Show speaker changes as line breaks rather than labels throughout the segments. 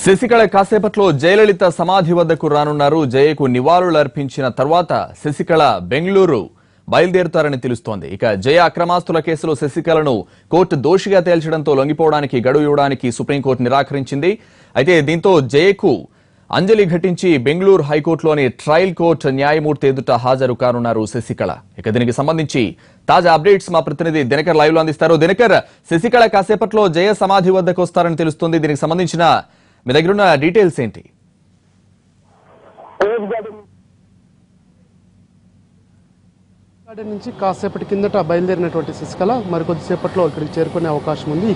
శశికళ కాసేపట్లో జయలలిత సమాధి వద్దకు రానున్నారు. జయకు నివాళులు అర్పించిన తర్వాత శశికళ బెంగళూరు బయలుదేరుతారని తెలుస్తోంది. ఇక జయ అక్రమాస్తుల కేసులో శశికళను కోర్టు దోషిగా తేల్చడంతో లొంగిపోవడానికి గడువు ఇవ్వడానికి సుప్రీంకోర్టు నిరాకరించింది. అయితే దీంతో జయకు అంజలి ఘటించి బెంగళూరు హైకోర్టులోని ట్రయల్ కోర్టు న్యాయమూర్తి ఎదుట హాజరు కానున్నారు శశికళ. ఇక దీనికి సంబంధించి తాజా అప్డేట్స్ మా ప్రతినిధి దినకర్ లైవ్ లో అందిస్తారు. దినకర్, శశికళ కాసేపట్లో జయ సమాధి వద్దకు వస్తారని తెలుస్తోంది. దీనికి సంబంధించిన మీ దగ్గర ఉన్న డీటెయిల్స్ ఏంటి?
గార్డెన్ నుంచి కాసేపటి కిందట బయలుదేరినటువంటి శశికళ మరికొద్దిసేపట్లో ఇక్కడికి చేరుకునే అవకాశం ఉంది.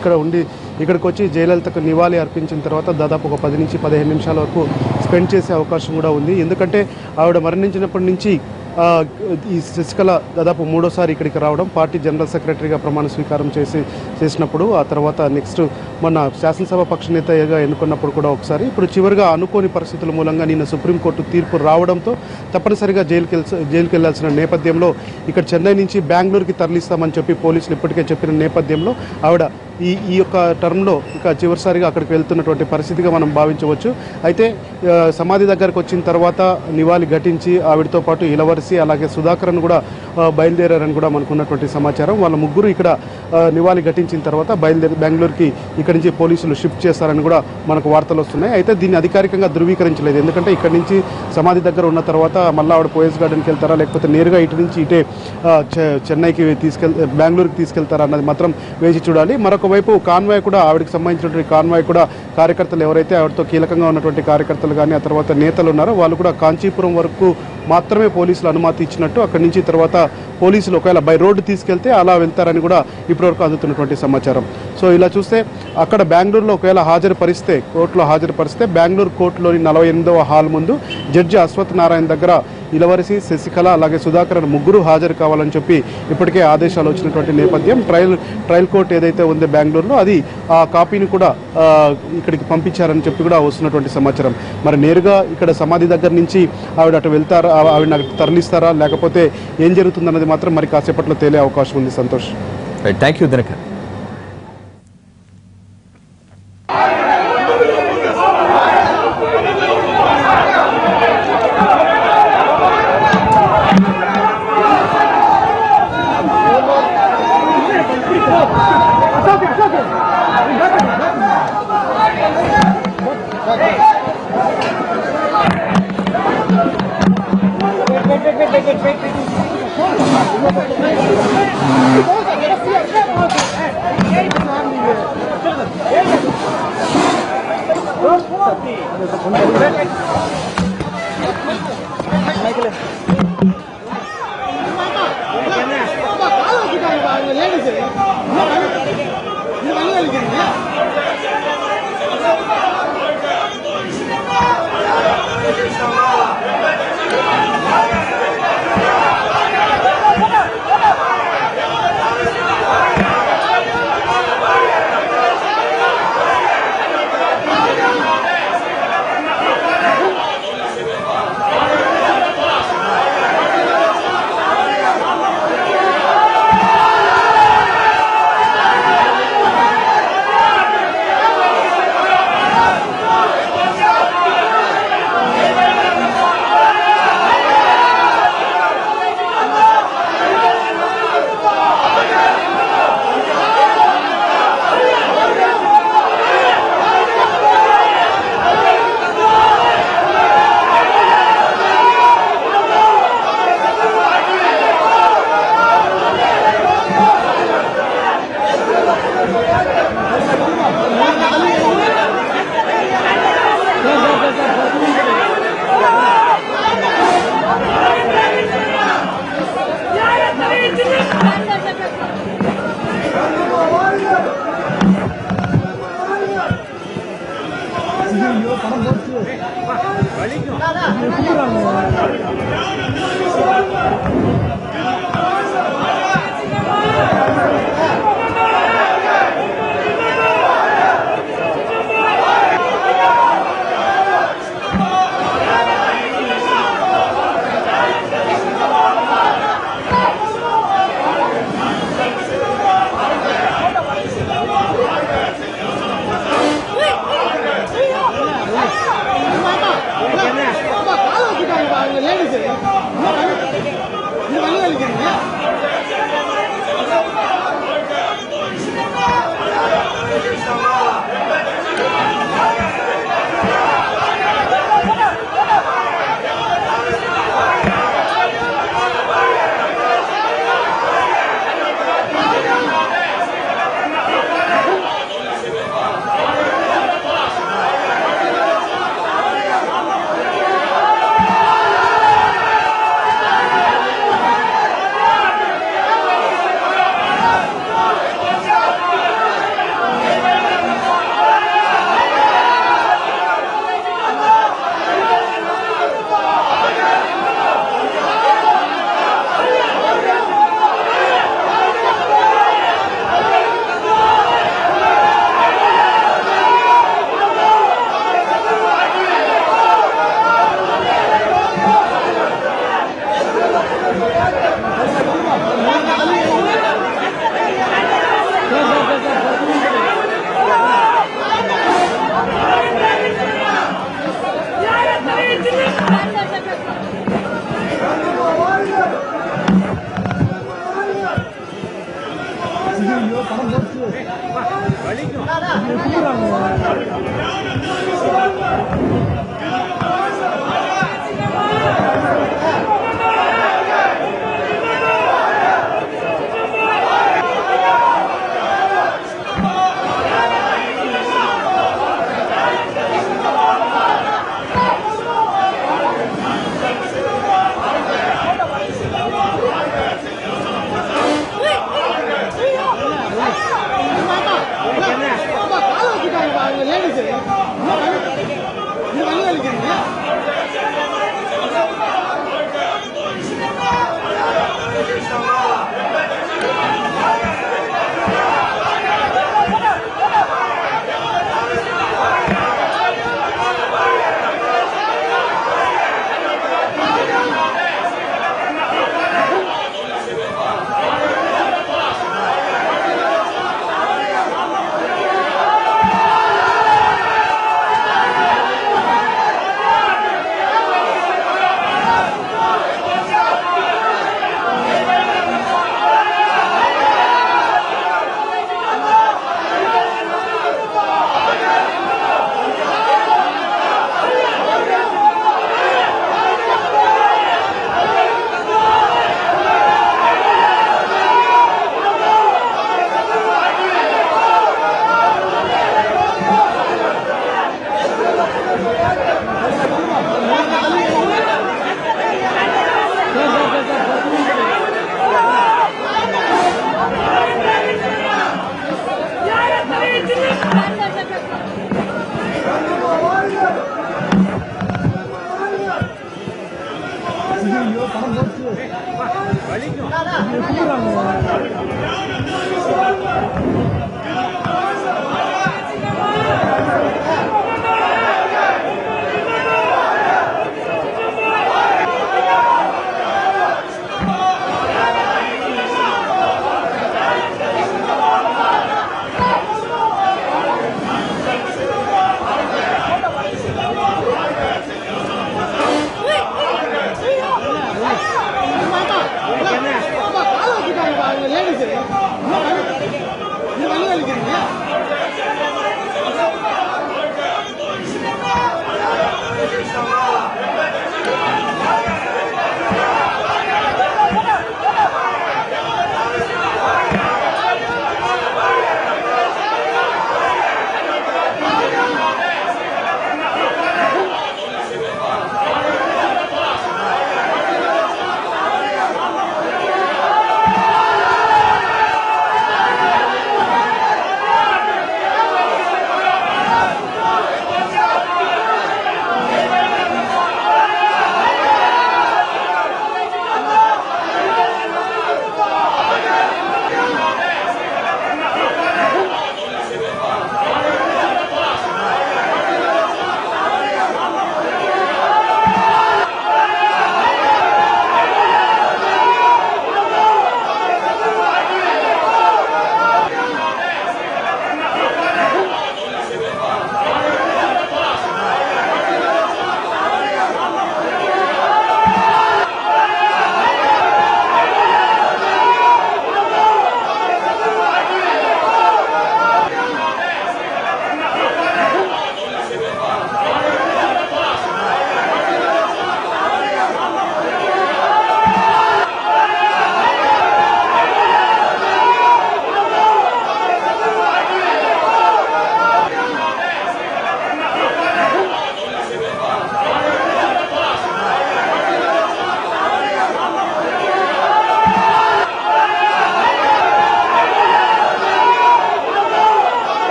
ఇక్కడికి వచ్చి జయలలితకు నివాళి అర్పించిన తర్వాత దాదాపు ఒక 10 నుంచి 15 నిమిషాల వరకు స్పెండ్ చేసే అవకాశం కూడా ఉంది. ఎందుకంటే ఆవిడ మరణించినప్పటి నుంచి ఈ శశికళ దాదాపు 3వసారి ఇక్కడికి రావడం, పార్టీ జనరల్ సెక్రటరీగా ప్రమాణ స్వీకారం చేసినప్పుడు, ఆ తర్వాత నెక్స్ట్ మొన్న శాసనసభ పక్ష నేతగా ఎన్నుకున్నప్పుడు కూడా ఒకసారి, ఇప్పుడు చివరిగా అనుకోని పరిస్థితుల మూలంగా నిన్న సుప్రీంకోర్టు తీర్పు రావడంతో తప్పనిసరిగా జైలుకి వెళ్లాల్సిన నేపథ్యంలో ఇక్కడ చెన్నై నుంచి బెంగళూరుకి తరలిస్తామని చెప్పి పోలీసులు ఇప్పటికే చెప్పిన నేపథ్యంలో ఆవిడ ఈ యొక్క టర్మ్లో ఇక చివరిసారిగా అక్కడికి వెళ్తున్నటువంటి పరిస్థితిగా మనం భావించవచ్చు. అయితే సమాధి దగ్గరకు వచ్చిన తర్వాత నివాళి ఘటించి ఆవిడతో పాటు ఇలవరసి అలాగే సుధాకరన్ కూడా బయలుదేరారని కూడా మనకు ఉన్నటువంటి సమాచారం. వాళ్ళ ముగ్గురు ఇక్కడ నివాళి ఘటించిన తర్వాత బెంగళూరుకి ఇక్కడి నుంచి పోలీసులు షిఫ్ట్ చేస్తారని కూడా మనకు వార్తలు వస్తున్నాయి. అయితే దీన్ని అధికారికంగా ధృవీకరించలేదు. ఎందుకంటే ఇక్కడి నుంచి సమాధి దగ్గర ఉన్న తర్వాత మళ్ళీ ఆవిడ పోయస్ గార్డెన్కి వెళ్తారా, లేకపోతే నేరుగా ఇటు నుంచి ఇటే చెన్నైకి బెంగళూరుకి తీసుకెళ్తారా అన్నది మాత్రం వేచి చూడాలి. మరొకవైపు కాన్వాయ్ కూడా, ఆవిడకి సంబంధించినటువంటి కాన్వాయ్ కూడా కార్యకర్తలు ఎవరైతే ఆవిడతో కీలకంగా ఉన్నటువంటి కార్యకర్తలు కానీ ఆ తర్వాత నేతలు ఉన్నారో వాళ్ళు కూడా కాంచీపురం వరకు మాత్రమే పోలీసులు అనుమతి ఇచ్చినట్టు, అక్కడి నుంచి తర్వాత పోలీసులు ఒకవేళ బై రోడ్డు తీసుకెళ్తే అలా వెళ్తారని కూడా ఇప్పటివరకు అందుతున్నటువంటి సమాచారం. సో ఇలా చూస్తే అక్కడ బెంగళూరులో ఒకవేళ కోర్టులో హాజరుపరిస్తే బెంగళూరు కోర్టులోని 48వ హాల్ ముందు జడ్జి అశ్వత్ నారాయణ దగ్గర ఇలవరసి, శశికళ అలాగే సుధాకరన్ ముగ్గురు హాజరు కావాలని చెప్పి ఇప్పటికే ఆదేశాలు వచ్చినటువంటి నేపథ్యం. ట్రయల్ కోర్టు ఏదైతే ఉందో బెంగళూరులో అది ఆ కాపీని కూడా ఇక్కడికి పంపించారని చెప్పి కూడా వస్తున్నటువంటి సమాచారం. మరి నేరుగా ఇక్కడ సమాధి దగ్గర నుంచి ఆవిడ అటు వెళ్తారా, ఆవిడ తరలిస్తారా, లేకపోతే ఏం జరుగుతుందన్నది మాత్రం మరి కాసేపట్లో తేలే అవకాశం ఉంది. Santosh,
thank you Dinakar.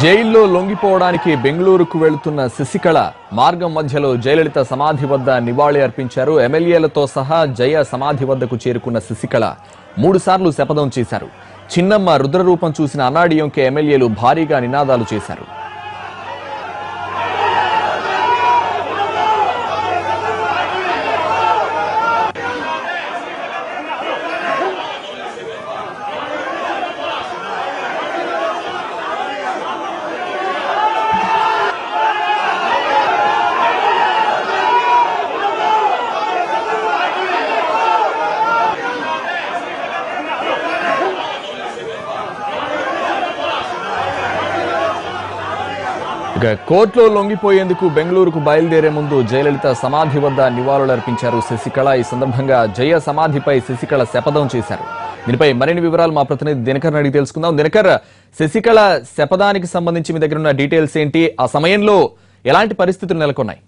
జైల్లో లొంగిపోవడానికి బెంగళూరుకు వెళ్తున్న శశికళ మార్గం మధ్యలో జయలలిత సమాధి వద్ద నివాళి అర్పించారు. ఎమ్మెల్యేలతో సహా జయ సమాధి వద్దకు చేరుకున్న శశికళ 3 సార్లు శపథం చేశారు. చిన్నమ్మ రుద్రరూపం చూసిన అన్నాడీఎంకే ఎమ్మెల్యేలు భారీగా నినాదాలు చేశారు. కోర్టులో లొంగిపోయేందుకు బెంగళూరుకు బయలుదేరే ముందు జయలలిత సమాధి వద్ద నివాళులర్పించారు శశికళ. ఈ సందర్భంగా జయ సమాధిపై శశికళ శపథం చేశారు. దీనిపై మరిన్ని వివరాలు మా ప్రతినిధి దినకర్ అడిగి తెలుసుకుందాం. దినకర్, శశికళ శపథానికి సంబంధించి మీ దగ్గర ఉన్న డీటెయిల్స్ ఏంటి? ఆ సమయంలో ఎలాంటి పరిస్థితులు నెలకొన్నాయి?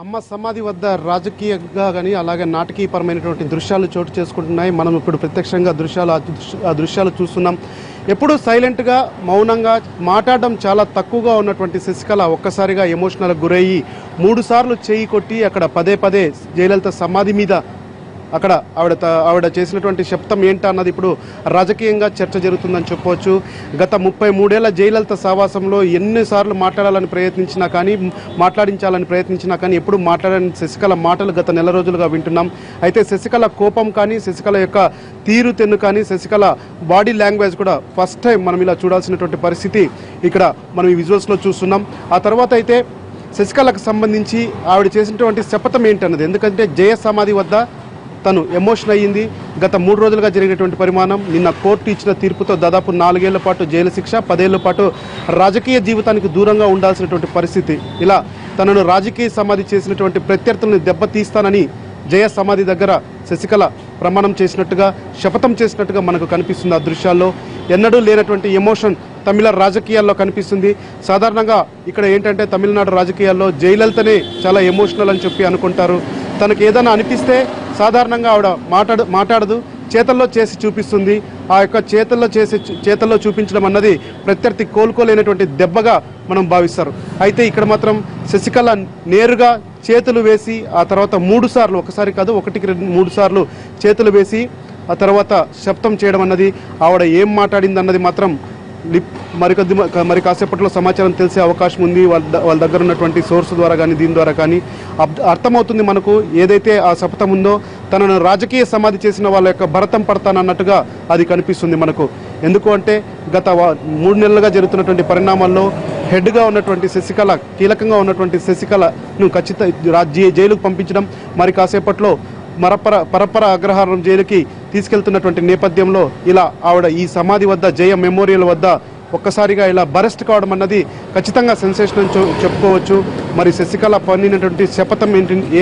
అమ్మ సమాధి వద్ద రాజకీయంగా కానీ అలాగే నాటకీయపరమైనటువంటి దృశ్యాలు చోటు చేసుకుంటున్నాయి. మనం ఇప్పుడు ప్రత్యక్షంగా ఆ దృశ్యాలు చూస్తున్నాం. ఎప్పుడు సైలెంట్గా మౌనంగా మాట్లాడడం చాలా తక్కువగా ఉన్నటువంటి శశికళ ఒక్కసారిగా ఎమోషనల్కి గురయ్యి 3 సార్లు చేయి కొట్టి అక్కడ పదే పదే జయలలిత సమాధి మీద అక్కడ ఆవిడ చేసినటువంటి శబ్దం ఏంటన్నది ఇప్పుడు రాజకీయంగా చర్చ జరుగుతుందని చెప్పవచ్చు. గత 33 ఏళ్ల జయలలిత సావాసంలో ఎన్నిసార్లు మాట్లాడాలని ప్రయత్నించినా కానీ ఎప్పుడు మాట్లాడని శశికళ మాటలు గత నెల రోజులుగా వింటున్నాం. అయితే శశికళ కోపం కానీ శశికళ యొక్క తీరుతెన్ను కానీ శశికళ బాడీ లాంగ్వేజ్ కూడా ఫస్ట్ టైం మనం ఇలా చూడాల్సినటువంటి పరిస్థితి ఇక్కడ మనం ఈ విజువల్స్లో చూస్తున్నాం. ఆ తర్వాత అయితే శశికళకు సంబంధించి ఆవిడ చేసినటువంటి శపథం ఏంటన్నది, ఎందుకంటే జయ సమాధి వద్ద తను ఎమోషన్ అయ్యింది. గత 3 రోజులుగా జరిగినటువంటి పరిమాణం, నిన్న కోర్టు ఇచ్చిన తీర్పుతో దాదాపు 4 ఏళ్ల పాటు జైలు శిక్ష, 10 ఏళ్ల పాటు రాజకీయ జీవితానికి దూరంగా ఉండాల్సినటువంటి పరిస్థితి. ఇలా తనను రాజకీయ సమాధి చేసినటువంటి ప్రత్యర్థులను దెబ్బతీస్తానని జయ సమాధి దగ్గర శశికళ ప్రమాణం చేసినట్టుగా శపథం చేసినట్టుగా మనకు కనిపిస్తుంది. ఆ దృశ్యాల్లో ఎన్నడూ లేనటువంటి ఎమోషన్ తమిళ రాజకీయాల్లో కనిపిస్తుంది. సాధారణంగా ఇక్కడ ఏంటంటే తమిళనాడు రాజకీయాల్లో జయలలితనే చాలా ఎమోషనల్ అని చెప్పి అనుకుంటారు. తనకు ఏదైనా అనిపిస్తే సాధారణంగా ఆవిడ మాట్లాడదు, చేతల్లో చేసి చూపిస్తుంది. ఆ యొక్క చేతల్లో చూపించడం అన్నది ప్రత్యర్థి కోలుకోలేనటువంటి దెబ్బగా మనం భావిస్తారు. అయితే ఇక్కడ మాత్రం శశికళ నేరుగా చేతులు వేసి ఆ తర్వాత 3 సార్లు, ఒకసారి కాదు 1-2-3 సార్లు చేతులు వేసి ఆ తర్వాత శబ్దం చేయడం అన్నది, ఆవిడ ఏం మాట్లాడింది అన్నది మాత్రం మరి కాసేపట్లో సమాచారం తెలిసే అవకాశం ఉంది. వాళ్ళ దగ్గర ఉన్నటువంటి సోర్స్ ద్వారా కానీ దీని ద్వారా కానీ అర్థమవుతుంది మనకు. ఏదైతే ఆ శపథం ఉందో తనను రాజకీయ సమాధి చేసిన వాళ్ళ యొక్క భరతం పడతానన్నట్టుగా అది కనిపిస్తుంది మనకు. ఎందుకు అంటే గత 3 నెలలుగా జరుగుతున్నటువంటి పరిణామాల్లో హెడ్గా ఉన్నటువంటి శశికళ, కీలకంగా ఉన్నటువంటి శశికళను ఖచ్చితంగా జైలుకు పంపించడం, మరి కాసేపట్లో పరపర అగ్రహారం జైలుకి తీసుకెళ్తున్నటువంటి నేపథ్యంలో ఇలా ఆవిడ ఈ సమాధి వద్ద, జయ మెమోరియల్ వద్ద ఒక్కసారిగా ఇలా బరెస్ట్ కావడం అన్నది ఖచ్చితంగా సెన్సేషన్ అని చెప్పుకోవచ్చు. మరి శశికళ పన్నినటువంటి శపథం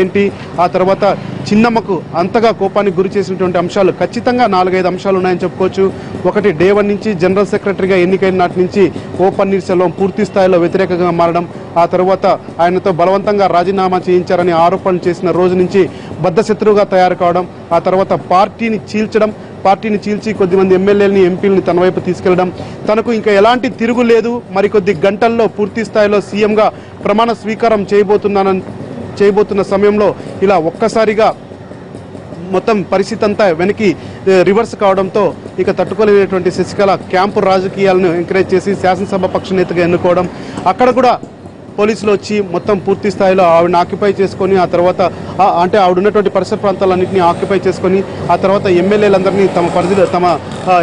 ఏంటి, ఆ తర్వాత చిన్నమ్మకు అంతగా కోపానికి గురి చేసినటువంటి అంశాలు ఖచ్చితంగా 4-5 అంశాలు ఉన్నాయని చెప్పుకోవచ్చు. ఒకటి, డే 1 నుంచి జనరల్ సెక్రటరీగా ఎన్నికైన నాటి నుంచి ఓ పన్నీర్సెల్వం పూర్తి స్థాయిలో వ్యతిరేకంగా మారడం, ఆ తర్వాత ఆయనతో బలవంతంగా రాజీనామా చేయించారని ఆరోపణలు చేసిన రోజు నుంచి బద్ధశత్రువుగా తయారు కావడం, ఆ తర్వాత పార్టీని చీల్చి కొద్దిమంది ఎమ్మెల్యేలని, ఎంపీలని తన వైపు తీసుకెళ్లడం, తనకు ఇంకా ఎలాంటి తిరుగు లేదు, మరికొద్ది గంటల్లో పూర్తి స్థాయిలో సీఎంగా ప్రమాణ స్వీకారం చేయబోతున్న సమయంలో ఇలా ఒక్కసారిగా మొత్తం పరిస్థితి అంతా వెనక్కి రివర్స్ కావడంతో ఇక తట్టుకోలేనటువంటి శశికళ క్యాంపు రాజకీయాలను ఎంకరేజ్ చేసి శాసనసభ పక్ష నేతగా ఎన్నుకోవడం, అక్కడ కూడా పోలీసులు వచ్చి మొత్తం పూర్తి స్థాయిలో ఆవిడని ఆక్యుపై చేసుకొని, ఆ తర్వాత అంటే ఆవిడ ఉన్నటువంటి పరిసర ప్రాంతాలన్నింటినీ ఆక్యుపై చేసుకొని, ఆ తర్వాత ఎమ్మెల్యేలందరినీ తమ పరిధిలో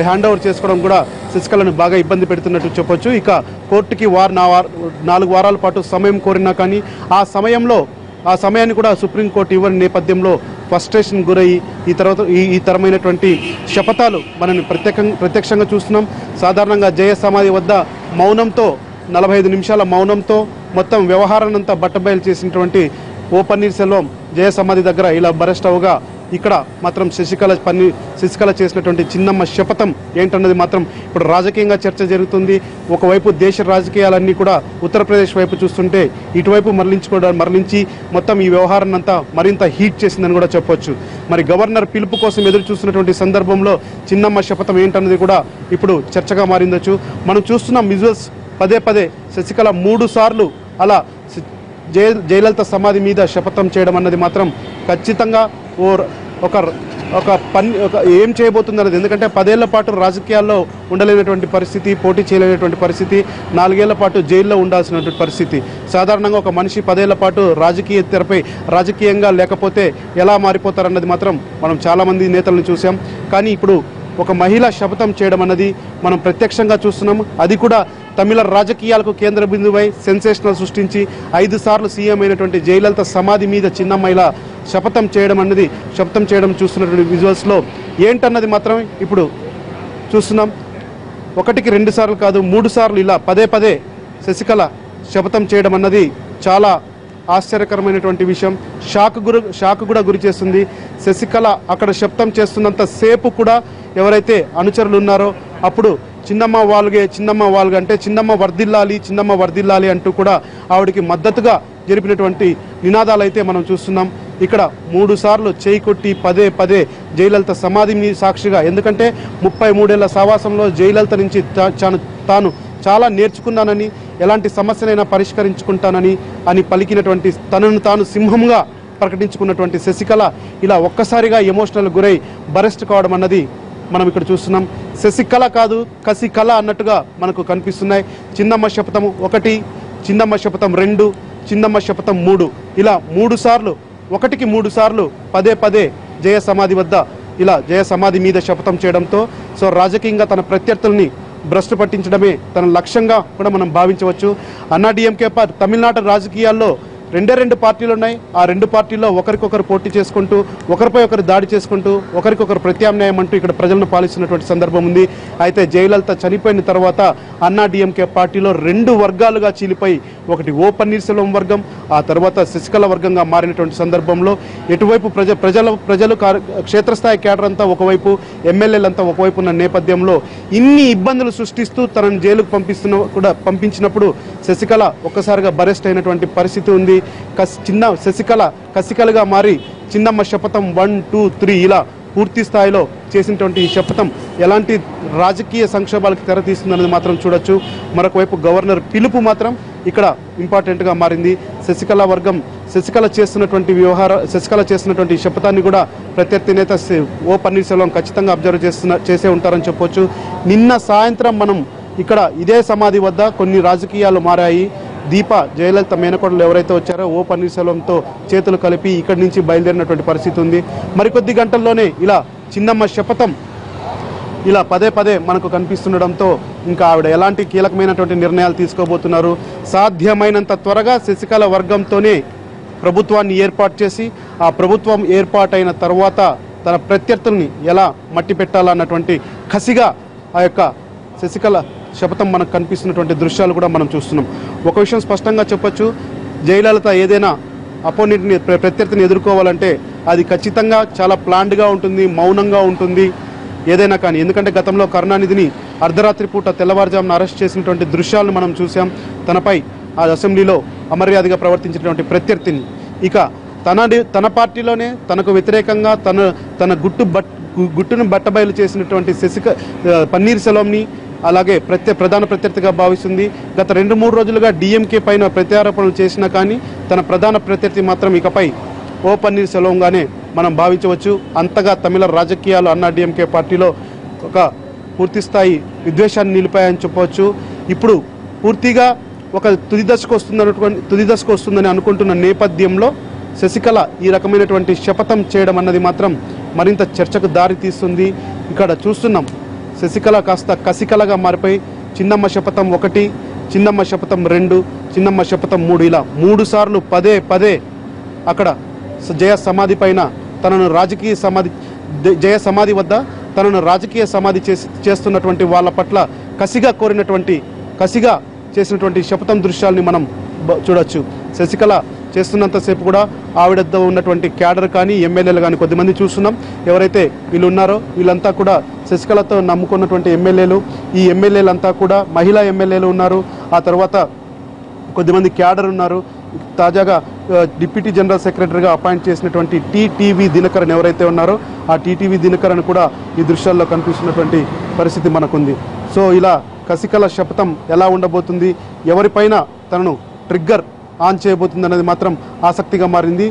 హ్యాండ్ ఓవర్ చేసుకోవడం కూడా శశికళను బాగా ఇబ్బంది పెడుతున్నట్టు చెప్పొచ్చు. ఇక కోర్టుకి 4 వారాల పాటు సమయం కోరినా కానీ ఆ సమయాన్ని కూడా సుప్రీంకోర్టు ఇవ్వని నేపథ్యంలో ఫ్రస్ట్రేషన్ గురయ్యి ఈ తరమైనటువంటి శపథాలు మనని ప్రత్యక్షంగా చూస్తున్నాం. సాధారణంగా జయ సమాధి వద్ద మౌనంతో 45 నిమిషాల మౌనంతో మొత్తం వ్యవహారాన్నంతా బట్టబయలు చేసినటువంటి ఓ పన్నీర్సెల్వం జయ సమాధి దగ్గర ఇలా బరెస్ట్ అవగా, ఇక్కడ మాత్రం శశికళ చేసినటువంటి చిన్నమ్మ శపథం ఏంటన్నది మాత్రం ఇప్పుడు రాజకీయంగా చర్చ జరుగుతుంది. ఒకవైపు దేశ రాజకీయాలన్నీ కూడా ఉత్తరప్రదేశ్ వైపు చూస్తుంటే ఇటువైపు మరలించి మొత్తం ఈ వ్యవహారాన్నంతా మరింత హీట్ చేసిందని కూడా చెప్పొచ్చు. మరి గవర్నర్ పిలుపు కోసం ఎదురు చూస్తున్నటువంటి సందర్భంలో చిన్నమ్మ శపథం ఏంటన్నది కూడా ఇప్పుడు చర్చగా మారిందొచ్చు. మనం చూస్తున్నాం విజువల్స్, పదే శశికళ 3 సార్లు అలా జయలలిత సమాధి మీద శపథం చేయడం అన్నది మాత్రం ఖచ్చితంగా ఏం చేయబోతుంది అన్నది. ఎందుకంటే 10 ఏళ్ల పాటు రాజకీయాల్లో ఉండలేనటువంటి పరిస్థితి, పోటీ చేయలేనటువంటి పరిస్థితి, 4 ఏళ్ల పాటు జైల్లో ఉండాల్సినటువంటి పరిస్థితి. సాధారణంగా ఒక మనిషి 10 ఏళ్ల పాటు రాజకీయ తెరపై రాజకీయంగా లేకపోతే ఎలా మారిపోతారన్నది మాత్రం మనం చాలామంది నేతలను చూసాం. కానీ ఇప్పుడు ఒక మహిళ శపథం చేయడం అన్నది మనం ప్రత్యక్షంగా చూస్తున్నాం. అది కూడా తమిళ రాజకీయాలకు కేంద్ర బిందువై సెన్సేషనల్ సృష్టించి 5 సార్లు సీఎం అయినటువంటి జయలలిత సమాధి మీద చిన్నమ్మ ఇలా శపథం చేయడం చూస్తున్నటువంటి విజువల్స్లో ఏంటన్నది మాత్రం ఇప్పుడు చూస్తున్నాం. 1-2 సార్లు కాదు 3 సార్లు ఇలా పదే శశికళ శపథం చేయడం అన్నది చాలా ఆశ్చర్యకరమైనటువంటి విషయం. షాక్ కూడా గురి చేస్తుంది. శశికళ అక్కడ శబ్దం చేస్తున్నంత సేపు కూడా ఎవరైతే అనుచరులు ఉన్నారో అప్పుడు చిన్నమ్మ వాళ్ళగే అంటే చిన్నమ్మ వర్ధిల్లాలి అంటూ కూడా ఆవిడికి మద్దతుగా జరిపినటువంటి నినాదాలు అయితే మనం చూస్తున్నాం. ఇక్కడ 3 సార్లు చేయి కొట్టి పదే జయలలిత సమాధిని సాక్షిగా, ఎందుకంటే 33 ఏళ్ల సావాసంలో జయలలిత నుంచి తాను చాలా నేర్చుకున్నానని, ఎలాంటి సమస్యనైనా పరిష్కరించుకుంటానని పలికినటువంటి తనను తాను సింహంగా ప్రకటించుకున్నటువంటి శశికళ ఇలా ఒక్కసారిగా ఎమోషనల్ గురై బరెస్ట్ కావడం అన్నది మనం ఇక్కడ చూస్తున్నాం. శశికళ కాదు కసికళ అన్నట్టుగా మనకు కనిపిస్తున్నాయి. చిన్నమ్మ శపథం 1, చిన్నమ్మ శపథం 2, చిన్నమ్మ శపథం 3, ఇలా 3 సార్లు, 1-3 సార్లు పదే జయ సమాధి వద్ద ఇలా జయ సమాధి మీద శపథం చేయడంతో రాజకీయంగా తన ప్రత్యర్థుల్ని భ్రష్టు పట్టించడమే తన లక్ష్యంగా కూడా మనం భావించవచ్చు. అన్నాడీఎంకే తమిళనాడు రాజకీయాల్లో 2 పార్టీలు ఉన్నాయి. ఆ 2 పార్టీల్లో ఒకరికొకరు పోటీ చేసుకుంటూ, ఒకరిపై ఒకరు దాడి చేసుకుంటూ, ఒకరికొకరు ప్రత్యామ్నాయం అంటూ ఇక్కడ ప్రజలను పాలిస్తున్నటువంటి సందర్భం ఉంది. అయితే జయలలిత చనిపోయిన తర్వాత అన్నాడీఎంకే పార్టీలో 2 వర్గాలుగా చీలిపోయి ఒకటి ఓ పన్నీర్సెల్వం వర్గం, ఆ తర్వాత శశికళ వర్గంగా మారినటువంటి సందర్భంలో ఎటువైపు ప్రజలు క్షేత్రస్థాయి కేడర్ అంతా ఒకవైపు, ఎమ్మెల్యేలంతా ఒకవైపు ఉన్న నేపథ్యంలో ఇన్ని ఇబ్బందులు సృష్టిస్తూ తనను జైలుకు పంపించినప్పుడు శశికళ ఒక్కసారిగా బరెస్ట్ అయినటువంటి పరిస్థితి ఉంది. కసికళగా మారి చిన్నమ్మ శపథం 1, 2, 3 ఇలా పూర్తి స్థాయిలో చేసినటువంటి ఈ శపథం ఎలాంటి రాజకీయ సంక్షోభాలకు తెరతీస్తుందనేది మాత్రం చూడొచ్చు. మరొక వైపు గవర్నర్ పిలుపు మాత్రం ఇక్కడ ఇంపార్టెంట్గా మారింది. శశికళ చేస్తున్నటువంటి శపథాన్ని కూడా ప్రత్యర్థి నేత ఓ పన్నీర్సెల్వం ఖచ్చితంగా అబ్జర్వ్ చేసే ఉంటారని చెప్పొచ్చు. నిన్న సాయంత్రం మనం ఇక్కడ ఇదే సమాధి వద్ద కొన్ని రాజకీయాలు మారాయి. దీప, జయలలిత మేనకోడలు ఎవరైతే వచ్చారో ఓ పన్నీర్సెల్వంతో చేతులు కలిపి ఇక్కడి నుంచి బయలుదేరినటువంటి పరిస్థితి ఉంది. మరికొద్ది గంటల్లోనే ఇలా చిన్నమ్మ శపథం ఇలా పదే మనకు కనిపిస్తుండడంతో ఇంకా ఆవిడ ఎలాంటి కీలకమైనటువంటి నిర్ణయాలు తీసుకోబోతున్నారు. సాధ్యమైనంత త్వరగా శశికళ వర్గంతోనే ప్రభుత్వాన్ని ఏర్పాటు చేసి ఆ ప్రభుత్వం ఏర్పాటైన తర్వాత తన ప్రత్యర్థుల్ని ఎలా మట్టి పెట్టాలన్నటువంటి కసిగా ఆ యొక్క శశికళ శపథం మనకు కనిపిస్తున్నటువంటి దృశ్యాలు కూడా మనం చూస్తున్నాం. ఒక విషయం స్పష్టంగా చెప్పొచ్చు, జయలలిత ఏదైనా అపోనెంట్ని ప్రత్యర్థిని ఎదుర్కోవాలంటే అది ఖచ్చితంగా చాలా ప్లాన్డ్గా ఉంటుంది, మౌనంగా ఉంటుంది ఏదైనా కానీ. ఎందుకంటే గతంలో కరుణానిధిని అర్ధరాత్రి పూట తెల్లవారుజామున అరెస్ట్ చేసినటువంటి దృశ్యాలను మనం చూసాం. తనపై ఆ అసెంబ్లీలో అమర్యాదగా ప్రవర్తించినటువంటి ప్రత్యర్థిని ఇక తన పార్టీలోనే తనకు వ్యతిరేకంగా తన గుట్టును బట్టబయలు చేసినటువంటి పన్నీర్సెల్వంని అలాగే ప్రధాన ప్రత్యర్థిగా భావిస్తుంది. గత 2-3 రోజులుగా డిఎంకే పైన ప్రత్యారోపణలు చేసినా కానీ తన ప్రధాన ప్రత్యర్థి మాత్రం ఇకపై ఓ పన్నీర్సెల్వంగానే మనం భావించవచ్చు. అంతగా తమిళ రాజకీయాలు అన్నా డిఎంకే పార్టీలో ఒక పూర్తిస్థాయి విద్వేషాన్ని నిలిపాయని చెప్పవచ్చు. ఇప్పుడు పూర్తిగా ఒక తుది దశకు వస్తుందని అనుకుంటున్న నేపథ్యంలో శశికళ ఈ రకమైనటువంటి శపథం చేయడం అన్నది మాత్రం మరింత చర్చకు దారి తీస్తుంది. ఇక్కడ చూస్తున్నాం శశికళ కాస్త కసికళగా మారిపోయి చిన్నమ్మ శపథం 1, చిన్నమ్మ శపథం 2, చిన్నమ్మ శపథం 3 ఇలా 3 సార్లు పదే అక్కడ జయ సమాధి వద్ద తనను రాజకీయ సమాధి చేస్తున్నటువంటి వాళ్ళ పట్ల కసిగా చేసినటువంటి శపథం దృశ్యాలని మనం చూడొచ్చు. శశికళ చేస్తున్నంతసేపు కూడా ఆవిడతో ఉన్నటువంటి క్యాడర్ కానీ ఎమ్మెల్యేలు కానీ కొద్దిమంది చూస్తున్నాం. ఎవరైతే వీళ్ళు ఉన్నారో వీళ్ళంతా కూడా శశికళతో నమ్ముకున్నటువంటి ఎమ్మెల్యేలు. ఈ ఎమ్మెల్యేలంతా కూడా మహిళా ఎమ్మెల్యేలు ఉన్నారు. ఆ తర్వాత కొద్దిమంది క్యాడర్ ఉన్నారు. తాజాగా డిప్యూటీ జనరల్ సెక్రటరీగా అపాయింట్ చేసినటువంటి టీటీవీ దినకరన్ ఎవరైతే ఉన్నారో ఆ టీటీవీ దినకరన్ కూడా ఈ దృశ్యాల్లో కనిపిస్తున్నటువంటి పరిస్థితి మనకుంది. సో ఇలా కసికళ శపథం ఎలా ఉండబోతుంది, ఎవరిపైన తనను ట్రిగ్గర్ ఆన్ చేయబోతుంది అనేది మాత్రం ఆసక్తిగా మారింది.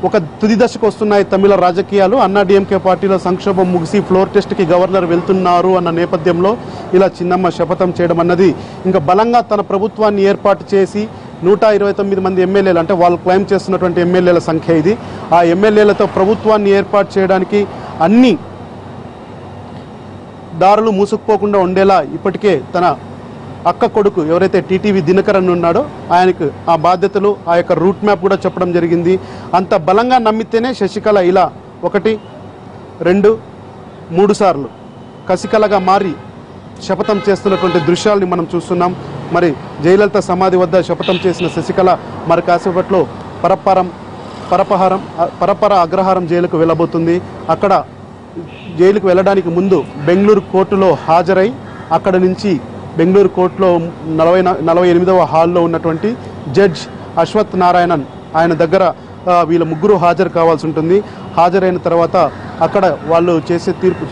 ఒక తుది దశకు వస్తున్నాయి తమిళ రాజకీయాలు. అన్నా డిఎంకే పార్టీలో సంక్షోభం ముగిసి ఫ్లోర్ టెస్ట్కి గవర్నర్ వెళ్తున్నారు అన్న నేపథ్యంలో ఇలా చిన్నమ్మ శపథం చేయడం అన్నది ఇంకా బలంగా తన ప్రభుత్వాన్ని ఏర్పాటు చేసి 129 మంది ఎమ్మెల్యేలు అంటే వాళ్ళు క్లెయిమ్ చేస్తున్నటువంటి ఎమ్మెల్యేల సంఖ్య ఇది. ఆ ఎమ్మెల్యేలతో ప్రభుత్వాన్ని ఏర్పాటు చేయడానికి అన్ని దారులు మూసుకుపోకుండా ఉండేలా ఇప్పటికే తన అక్క కొడుకు ఎవరైతే టీటీవీ దినకరన్ ఉన్నాడో ఆయనకు ఆ బాధ్యతలు ఆ యొక్క రూట్ మ్యాప్ కూడా చెప్పడం జరిగింది. అంత బలంగా నమ్మితేనే శశికళ ఇలా 1, 2, 3 సార్లు కసికళగా మారి శపథం చేస్తున్నటువంటి దృశ్యాలని మనం చూస్తున్నాం. మరి జయలలిత సమాధి వద్ద శపథం చేసిన శశికళ మరి కాసేపట్లో పరపర అగ్రహారం జైలుకు వెళ్ళబోతుంది. అక్కడ జైలుకు వెళ్ళడానికి ముందు బెంగళూరు కోర్టులో హాజరై అక్కడ నుంచి బెంగళూరు కోర్టులో 48వ హాల్లో ఉన్నటువంటి జడ్జ్ అశ్వత్ నారాయణన్ ఆయన దగ్గర వీళ్ళ ముగ్గురు హాజరు కావాల్సి ఉంటుంది. హాజరైన తర్వాత అక్కడ వాళ్ళు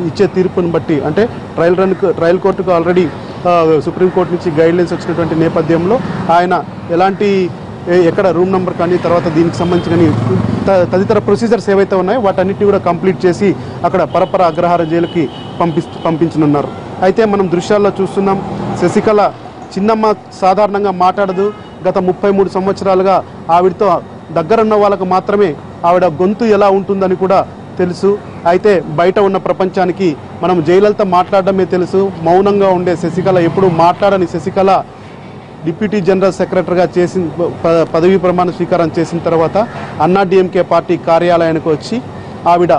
ఇచ్చే తీర్పుని బట్టి అంటే ట్రయల్ కోర్టుకు ఆల్రెడీ సుప్రీంకోర్టు నుంచి గైడ్లైన్స్ వచ్చినటువంటి నేపథ్యంలో ఆయన ఎక్కడ రూమ్ నెంబర్ కానీ తర్వాత దీనికి సంబంధించి కానీ తదితర ప్రొసీజర్స్ ఏవైతే ఉన్నాయో వాటన్నిటిని కూడా కంప్లీట్ చేసి అక్కడ పరపర అగ్రహార జైలుకి పంపించనున్నారు. అయితే మనం దృశ్యాల్లో చూస్తున్నాం శశికళ చిన్నమ్మ సాధారణంగా మాట్లాడదు. గత 33 సంవత్సరాలుగా ఆవిడతో దగ్గరున్న వాళ్ళకు మాత్రమే ఆవిడ గొంతు ఎలా ఉంటుందని కూడా తెలుసు. అయితే బయట ఉన్న ప్రపంచానికి మనం జయలలిత మాట్లాడడమే తెలుసు. మౌనంగా ఉండే శశికళ ఎప్పుడు మాట్లాడని శశికళ డిప్యూటీ జనరల్ సెక్రటరీగా పదవీ ప్రమాణ స్వీకారం చేసిన తర్వాత అన్నా డిఎంకే పార్టీ కార్యాలయానికి వచ్చి ఆవిడ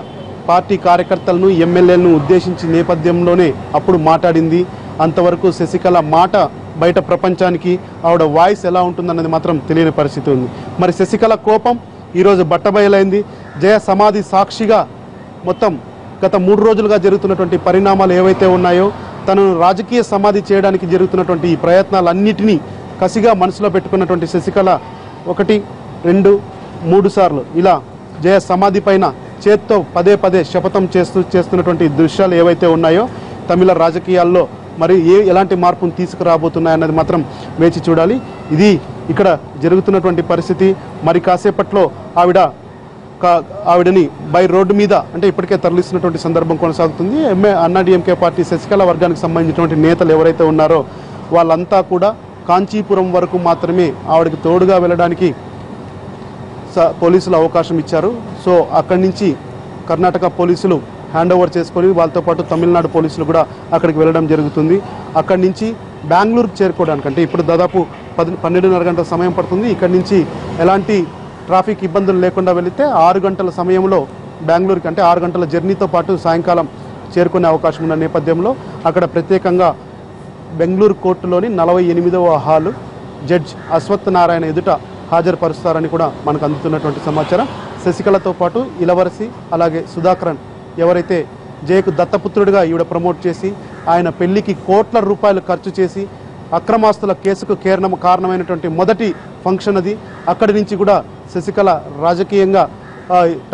పార్టీ కార్యకర్తలను ఎమ్మెల్యేలను ఉద్దేశించి నేపథ్యంలోనే అప్పుడు మాట్లాడింది. అంతవరకు శశికళ మాట బయట ప్రపంచానికి ఆవిడ వాయిస్ ఎలా ఉంటుందన్నది మాత్రం తెలియని పరిస్థితి ఉంది. మరి శశికళ కోపం ఈరోజు బట్టబయలైంది. జయ సమాధి సాక్షిగా మొత్తం గత 3 రోజులుగా జరుగుతున్నటువంటి పరిణామాలు ఏవైతే ఉన్నాయో, తనను రాజకీయ సమాధి చేయడానికి జరుగుతున్నటువంటి ఈ ప్రయత్నాలన్నిటినీ కసిగా మనసులో పెట్టుకున్నటువంటి శశికళ 1, 2, 3 సార్లు ఇలా జయ సమాధి పైన చేత్తో పదే శపథం చేస్తున్నటువంటి దృశ్యాలు ఏవైతే ఉన్నాయో తమిళ రాజకీయాల్లో మరి ఎలాంటి మార్పును తీసుకురాబోతున్నాయన్నది మాత్రం వేచి చూడాలి. ఇది ఇక్కడ జరుగుతున్నటువంటి పరిస్థితి. మరి కాసేపట్లో ఆవిడని బై రోడ్డు మీద అంటే ఇప్పటికే తరలిస్తున్నటువంటి సందర్భం కొనసాగుతుంది. అన్నాడీఎంకే పార్టీ శశికళ వర్గానికి సంబంధించినటువంటి నేతలు ఎవరైతే ఉన్నారో వాళ్ళంతా కూడా కాంచీపురం వరకు మాత్రమే ఆవిడకి తోడుగా వెళ్ళడానికి పోలీసులు అవకాశం ఇచ్చారు. సో అక్కడి నుంచి కర్ణాటక పోలీసులు హ్యాండ్ ఓవర్ చేసుకొని వాళ్ళతో పాటు తమిళనాడు పోలీసులు కూడా అక్కడికి వెళ్ళడం జరుగుతుంది. అక్కడి నుంచి బెంగళూరుకు చేరుకోవడానికి అంటే ఇప్పుడు దాదాపు 12:30 గంటల సమయం పడుతుంది. ఇక్కడి నుంచి ఎలాంటి ట్రాఫిక్ ఇబ్బందులు లేకుండా వెళితే 6 గంటల సమయంలో బెంగళూరుకి అంటే 6 గంటల జర్నీతో పాటు సాయంకాలం చేరుకునే అవకాశం ఉన్న నేపథ్యంలో అక్కడ ప్రత్యేకంగా బెంగళూరు కోర్టులోని 48వ హాలు జడ్జ్ అశ్వత్ నారాయణ ఎదుట హాజరుపరుస్తారని కూడా మనకు అందుతున్నటువంటి సమాచారం. శశికళతో పాటు ఇలవరసి అలాగే సుధాకరన్ ఎవరైతే జయకు దత్తపుత్రుడిగా ఈవిడ ప్రమోట్ చేసి ఆయన పెళ్లికి కోట్ల రూపాయలు ఖర్చు చేసి అక్రమాస్తుల కేసుకు కారణమైనటువంటి మొదటి ఫంక్షన్ అది. అక్కడి నుంచి కూడా శశికళ రాజకీయంగా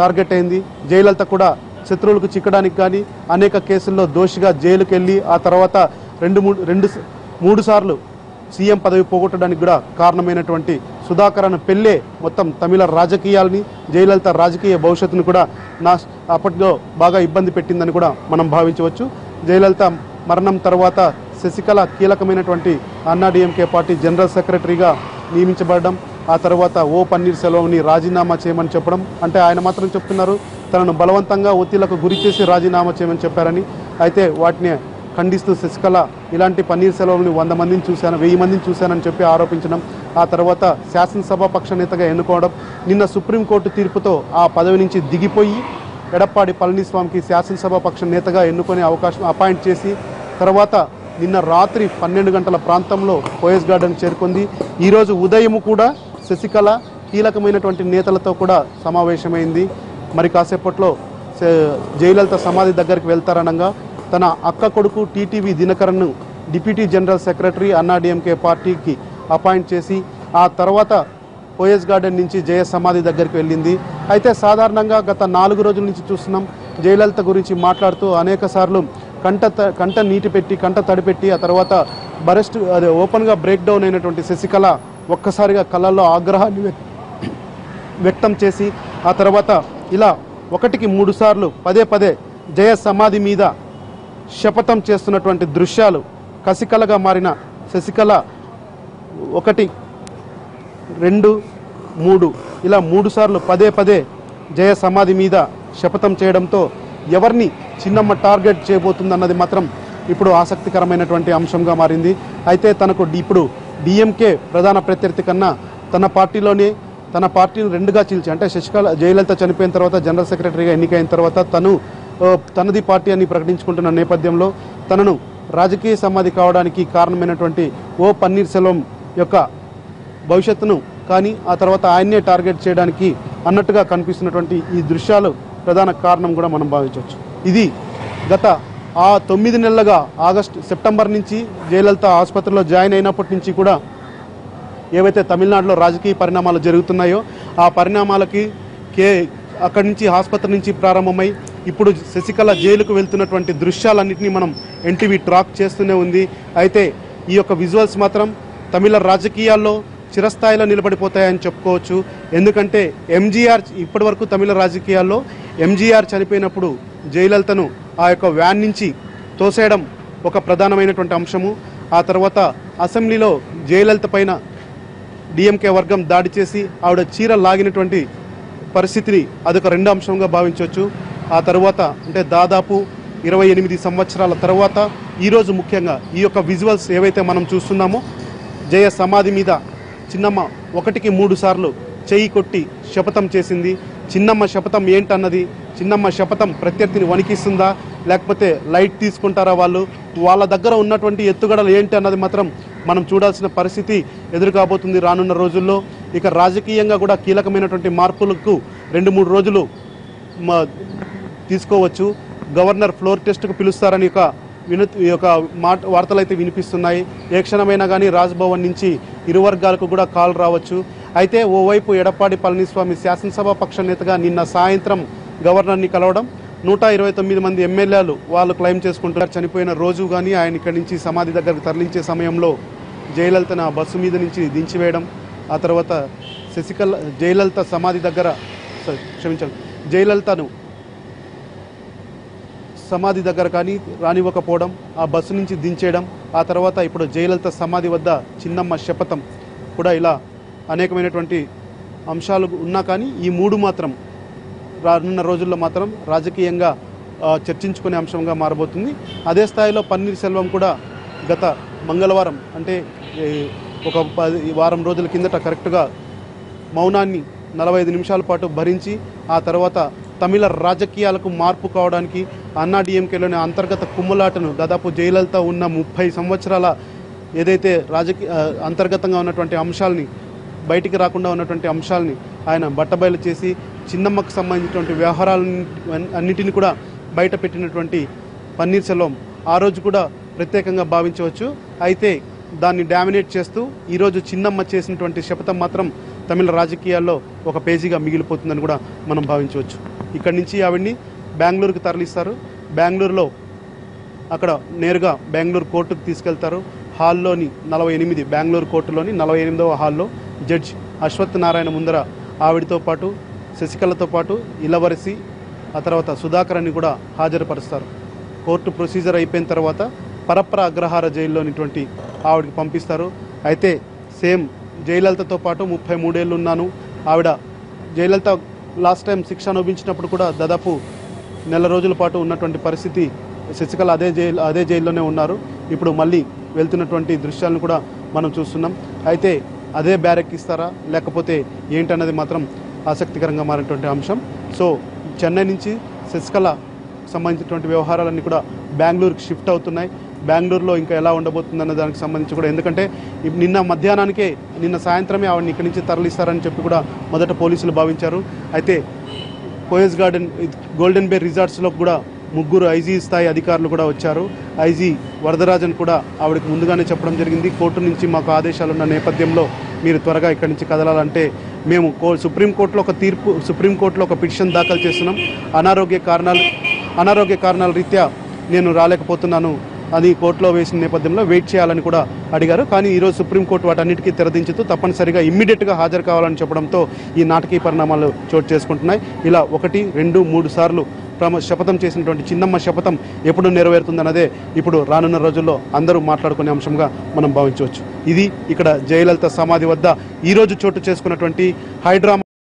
టార్గెట్ అయింది. జయలలిత కూడా శత్రువులకు చిక్కడానికి కానీ అనేక కేసుల్లో దోషిగా జైలుకి వెళ్ళి ఆ తర్వాత 2-3 సార్లు సీఎం పదవి పోగొట్టడానికి కూడా కారణమైనటువంటి సుధాకరన్ పెళ్ళే మొత్తం తమిళ రాజకీయాలని జయలలిత రాజకీయ భవిష్యత్తును కూడా అప్పట్లో బాగా ఇబ్బంది పెట్టిందని కూడా మనం భావించవచ్చు. జయలలిత మరణం తర్వాత శశికళ కీలకమైనటువంటి అన్నాడీఎంకే పార్టీ జనరల్ సెక్రటరీగా నియమించబడడం, ఆ తర్వాత ఓ పన్నీర్ సెల్వంని రాజీనామా చేయమని చెప్పడం, అంటే ఆయన మాత్రం చెప్తున్నారు తనను బలవంతంగా ఒత్తిళ్లకు గురి చేసి రాజీనామా చేయమని చెప్పారని. అయితే వాటిని ఖండిస్తూ శశికళ ఇలాంటి పన్నీర్ సెల్వంని 100 మందిని చూశాను 1000 మందిని చూశానని చెప్పి ఆరోపించడం, ఆ తర్వాత శాసనసభ పక్ష నేతగా ఎన్నుకోవడం, నిన్న సుప్రీంకోర్టు తీర్పుతో ఆ పదవి నుంచి దిగిపోయి ఎడప్పాడి పళనిస్వామికి శాసనసభ పక్ష నేతగా ఎన్నుకునే అవకాశం అపాయింట్ చేసి తర్వాత నిన్న రాత్రి 12 గంటల ప్రాంతంలో పోయస్ గార్డెన్ చేరుకుంది. ఈరోజు ఉదయం కూడా శశికళ కీలకమైనటువంటి నేతలతో కూడా సమావేశమైంది. మరి కాసేపట్లో జయలలిత సమాధి దగ్గరికి వెళ్తారనగా తన అక్క కొడుకు టీటీవీ దినకరన్ను డిప్యూటీ జనరల్ సెక్రటరీ అన్నాడీఎంకే పార్టీకి అపాయింట్ చేసి ఆ తర్వాత పోయస్ గార్డెన్ నుంచి జయ సమాధి దగ్గరికి వెళ్ళింది. అయితే సాధారణంగా గత 4 రోజుల నుంచి చూస్తున్నాం జయలలిత గురించి మాట్లాడుతూ అనేక సార్లు కంట నీటి పెట్టి కంట తడిపెట్టి ఆ తర్వాత ఓపెన్గా బ్రేక్ డౌన్ అయినటువంటి శశికళ ఒక్కసారిగా కళ్ళల్లో ఆగ్రహాన్ని వ్యక్తం చేసి ఆ తర్వాత ఇలా 1కి 3 సార్లు పదే జయ సమాధి మీద శపథం చేస్తున్నటువంటి దృశ్యాలు కసికలగా మారిన శశికళ 1, 2, 3 ఇలా 3 సార్లు పదే జయ సమాధి మీద శపథం చేయడంతో ఎవరిని చిన్నమ్మ టార్గెట్ చేయబోతుందన్నది మాత్రం ఇప్పుడు ఆసక్తికరమైనటువంటి అంశంగా మారింది. అయితే తనకు ఇప్పుడు డిఎంకే ప్రధాన ప్రత్యర్థి కన్నా తన పార్టీని 2గా చీల్చి అంటే శశికళ జయలలిత చనిపోయిన తర్వాత జనరల్ సెక్రటరీగా ఎన్నికైన తర్వాత తనది పార్టీ అని ప్రకటించుకుంటున్న నేపథ్యంలో తనను రాజకీయ సమాధి కావడానికి కారణమైనటువంటి ఓ పన్నీర్ సెల్వం యొక్క భవిష్యత్తును కానీ ఆ తర్వాత ఆయన్నే టార్గెట్ చేయడానికి అన్నట్టుగా కనిపిస్తున్నటువంటి ఈ దృశ్యాలు ప్రధాన కారణం కూడా మనం భావించవచ్చు. ఇది గత 9 నెలలుగా సెప్టెంబర్ నుంచి జయలలిత ఆసుపత్రిలో జాయిన్ అయినప్పటి నుంచి కూడా ఏవైతే తమిళనాడులో రాజకీయ పరిణామాలు జరుగుతున్నాయో ఆ పరిణామాలకి అక్కడి నుంచి ఆసుపత్రి నుంచి ప్రారంభమై ఇప్పుడు శశికళ జైలుకు వెళ్తున్నటువంటి దృశ్యాలన్నింటినీ మనం ఎన్టీవీ ట్రాక్ చేస్తూనే ఉంది. అయితే ఈ యొక్క విజువల్స్ మాత్రం తమిళ రాజకీయాల్లో చిరస్థాయిలో నిలబడిపోతాయని చెప్పుకోవచ్చు. ఎందుకంటే ఎంజీఆర్ ఇప్పటి వరకు తమిళ రాజకీయాల్లో ఎంజీఆర్ చనిపోయినప్పుడు జయలలితను ఆ యొక్క వ్యాన్ నుంచి తోసేయడం ఒక ప్రధానమైనటువంటి అంశము. ఆ తర్వాత అసెంబ్లీలో జయలలిత పైన డిఎంకే వర్గం దాడి చేసి ఆవిడ చీర లాగినటువంటి పరిస్థితిని అదొక 2వ అంశంగా భావించవచ్చు. ఆ తర్వాత అంటే దాదాపు 28 సంవత్సరాల తర్వాత ఈరోజు ముఖ్యంగా ఈ యొక్క విజువల్స్ ఏవైతే మనం చూస్తున్నామో జయ సమాధి మీద చిన్నమ్మ 1కి 3 సార్లు చెయ్యి కొట్టి శపథం చేసింది. చిన్నమ్మ శపథం ఏంటన్నది, చిన్నమ్మ శపథం ప్రత్యర్థిని వణికిస్తుందా లేకపోతే లైట్ తీసుకుంటారా వాళ్ళ దగ్గర ఉన్నటువంటి ఎత్తుగడలు ఏంటి అన్నది మాత్రం మనం చూడాల్సిన పరిస్థితి ఎదురు కాబోతుంది రానున్న రోజుల్లో. ఇక రాజకీయంగా కూడా కీలకమైనటువంటి మార్పులకు 2-3 రోజులు తీసుకోవచ్చు. గవర్నర్ ఫ్లోర్ టెస్ట్కు పిలుస్తారని ఒక వార్తలు అయితే వినిపిస్తున్నాయి. ఏ క్షణమైనా కానీ రాజ్భవన్ నుంచి ఇరు వర్గాలకు కూడా కాల్ రావచ్చు. అయితే ఓవైపు ఎడప్పాడి పళనిస్వామి శాసనసభ పక్ష నేతగా నిన్న సాయంత్రం గవర్నర్ని కలవడం, 129 మంది ఎమ్మెల్యేలు వాళ్ళు క్లెయిమ్ చేసుకుంటున్నారు. చనిపోయిన రోజు కానీ ఆయన ఇక్కడి నుంచి సమాధి దగ్గరకు తరలించే సమయంలో జయలలితను ఆ బస్సు మీద నుంచి దించివేయడం, ఆ తర్వాత జయలలిత సమాధి దగ్గర జయలలితను సమాధి దగ్గర కానీ రానివ్వకపోవడం, ఆ బస్సు నుంచి దించేయడం, ఆ తర్వాత ఇప్పుడు జయలలిత సమాధి వద్ద చిన్నమ్మ శపథం కూడా, ఇలా అనేకమైనటువంటి అంశాలు ఉన్నా కానీ ఈ 3 మాత్రం రానున్న రోజుల్లో మాత్రం రాజకీయంగా చర్చించుకునే అంశంగా మారబోతుంది. అదే స్థాయిలో పన్నీర్ సెల్వం కూడా గత మంగళవారం అంటే ఒక 10 వారం రోజుల కిందట కరెక్ట్గా మౌనాన్ని 45 నిమిషాల పాటు భరించి ఆ తర్వాత తమిళ రాజకీయాలకు మార్పు కావడానికి అన్నాడీఎంకేలోని అంతర్గత కుమ్ములాటను దాదాపు జయలలిత ఉన్న 30 సంవత్సరాల ఏదైతే అంతర్గతంగా ఉన్నటువంటి అంశాలని బయటికి రాకుండా ఉన్నటువంటి అంశాలని ఆయన బట్టబయలు చేసి చిన్నమ్మకు సంబంధించినటువంటి వ్యవహారాలన్నిటిని కూడా బయట పెట్టినటువంటి పన్నీర్ సెల్వం ఆ రోజు కూడా ప్రత్యేకంగా భావించవచ్చు. అయితే దాన్ని డామినేట్ చేస్తూ ఈరోజు చిన్నమ్మ చేసినటువంటి శపథం మాత్రం తమిళ రాజకీయాల్లో ఒక పేజీగా మిగిలిపోతుందని కూడా మనం భావించవచ్చు. ఇక్కడి నుంచి ఆవిడ్ని బెంగళూరుకు తరలిస్తారు. బెంగళూరులో అక్కడ నేరుగా బెంగళూరు కోర్టుకు తీసుకెళ్తారు. హాల్లోని 48 బెంగళూరు కోర్టులోని 48వ హాల్లో జడ్జి అశ్వత్ నారాయణ ముందర ఆవిడతో పాటు శశికళతో పాటు ఇలవరసి ఆ తర్వాత సుధాకర్ని కూడా హాజరుపరుస్తారు. కోర్టు ప్రొసీజర్ అయిపోయిన తర్వాత పరప్పర అగ్రహార జైల్లోనిటువంటి ఆవిడకి పంపిస్తారు. అయితే సేమ్ జయలలితతో పాటు 33 ఏళ్ళు ఉన్నాను. ఆవిడ జయలలిత లాస్ట్ టైం శిక్ష అనుభవించినప్పుడు కూడా దాదాపు నెల రోజుల పాటు ఉన్నటువంటి పరిస్థితి. శశికళ అదే జైల్లోనే ఉన్నారు. ఇప్పుడు మళ్ళీ వెళ్తున్నటువంటి దృశ్యాలను కూడా మనం చూస్తున్నాం. అయితే అదే బ్యారెక్ ఇస్తారా లేకపోతే ఏంటన్నది మాత్రం ఆసక్తికరంగా మారినటువంటి అంశం. సో చెన్నై నుంచి శశికళ సంబంధించినటువంటి వ్యవహారాలన్నీ కూడా బెంగళూరుకి షిఫ్ట్ అవుతున్నాయి. బెంగళూరులో ఇంకా ఎలా ఉండబోతుందన్న దానికి సంబంధించి కూడా, ఎందుకంటే నిన్న సాయంత్రమే ఆవిడని ఇక్కడి నుంచి తరలిస్తారని చెప్పి కూడా మొదట పోలీసులు భావించారు. అయితే పోయస్ గార్డెన్ గోల్డెన్ బే రిసార్ట్స్లో కూడా 3 ఐజీ స్థాయి అధికారులు కూడా వచ్చారు. ఐజీ వరదరాజన్ కూడా ఆవిడకి ముందుగానే చెప్పడం జరిగింది, కోర్టు నుంచి మాకు ఆదేశాలు ఉన్న నేపథ్యంలో మీరు త్వరగా ఇక్కడి నుంచి కదలాలంటే మేము సుప్రీంకోర్టులో ఒక పిటిషన్ దాఖలు చేస్తున్నాం, అనారోగ్య కారణాల రీత్యా నేను రాలేకపోతున్నాను అని కోర్టులో వేసిన నేపథ్యంలో వెయిట్ చేయాలని కూడా అడిగారు. కానీ ఈరోజు సుప్రీంకోర్టు వాటన్నిటికీ తెరదించుతూ తప్పనిసరిగా ఇమ్మీడియట్గా హాజరు కావాలని చెప్పడంతో ఈ నాటకీయ పరిణామాలు చోటు చేసుకుంటున్నాయి. ఇలా 1, 2, 3 సార్లు శపథం చేసినటువంటి చిన్నమ్మ శపథం ఎప్పుడు నెరవేరుతుందన్నదే ఇప్పుడు రానున్న రోజుల్లో అందరూ మాట్లాడుకునే అంశంగా మనం భావించవచ్చు. ఇది ఇక్కడ జయలలిత సమాధి వద్ద ఈరోజు చోటు చేసుకున్నటువంటి హైడ్రామా.